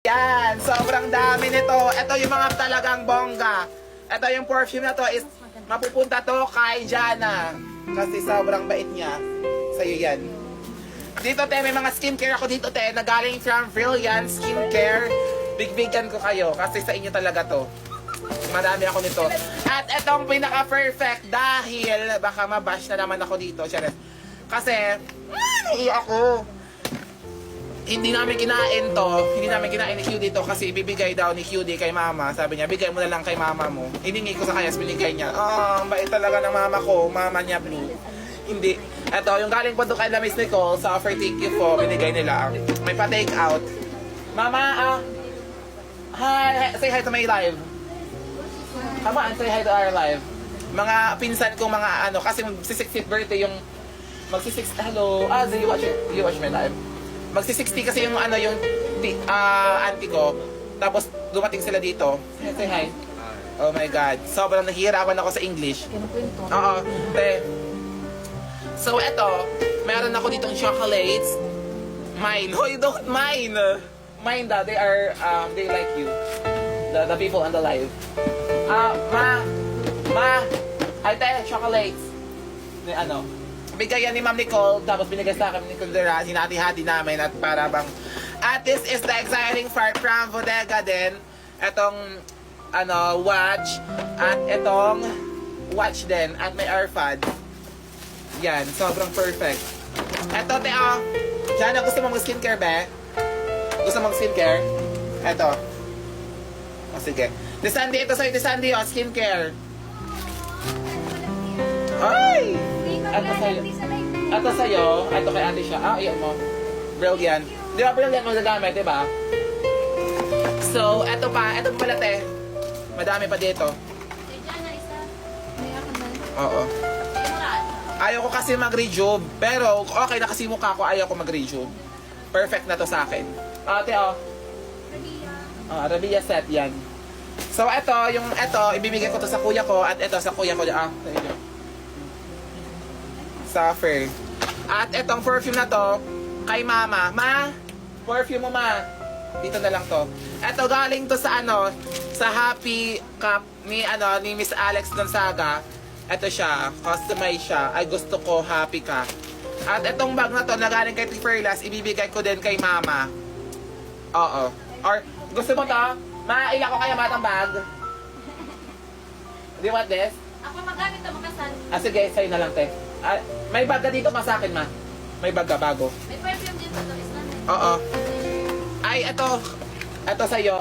Yan, sobrang dami nito. Ito yung mga talagang bongga. Ito yung perfume na to is mapupunta to kay Jana. Kasi sobrang bait niya. Sa'yo yan. Dito te, may mga skincare ako dito te, na galing from Brilliant Skincare. Bigbigan ko kayo kasi sa inyo talaga to. Marami ako nito. At itong pinaka-perfect dahil baka mabash na naman ako dito. Kasi, naiiyak ako. Hindi namin kinain to. Hindi namin kinain ni QD to kasi ibibigay daw ni QD kay mama. Sabi niya, bigay mo na lang kay mama mo. Hiningi ko sa kanya, binigay niya. Ang bait talaga ng mama ko. Mama niya blue. Hindi. Ito, yung galing po doon kay La Miss Nicole sa offer thank you po. Binigay nila. May pa-take out. Mama, hi. Say hi to my live. Come on, say hi to our live. Mga pinsan kong mga ano, kasi magsi-60th birthday yung hello. Zay, you watch my live. Magsi-60 kasi yung ano yung auntie ko. Tapos dumating sila dito. Say hi. Oh my God. Sobrang nahihirapan ako sa English. Oo. So eto, meron ako ditong chocolates. Mine. Hoy, don't mine. Mine da. They like you. The people on the live. Ay te, chocolates. Ano? Bigay yan ni Ma'am Nicole, tapos binigay sa akin ni Nicole Dura, hinati-hati namin at para bang... At this is the exciting part from Bodega din. Etong, watch. At etong watch din. At may AirPod. Yan, sobrang perfect. Eto, te, Jana, gusto mo mag-skincare, be? Gusto mo mag-skincare? Eto. Sige. Desandi, ito sa'yo, Desandi, skincare. Ay! Ito sa'yo, ito kay ate siya. Iyan mo. Brilliant. Di ba Brilliant mo nagamit, di ba? So, ito pa pala te. Madami pa dito. Oo. Ayaw ko kasi mag-rejuve. Pero, okay na kasi mukha ko, ayaw ko mag-rejuve. Perfect na to sa akin. Ate, Rabia set, yan. So, ito, ibibigay ko to sa kuya ko, at ito sa kuya ko. Suffer. At itong perfume na to, kay mama. Ma, perfume mo ma. Dito na lang to. Ito galing to sa sa Happy Cup ni Miss Alex Gonzaga. Ito siya, customize siya. Ay gusto ko happy ka. At itong bag na to na galing kay Tiferlas, ibibigay ko din kay mama. Oo. Or gusto mo to? Ma, ilan ko kaya matang bag? Do you want this? Ako magamit to, makasal. Sige, sa'yo na lang te. May baga dito pa sa akin, ma. May baga bago. May perfume dito to, is namin. Oo. Ay, ito sa'yo.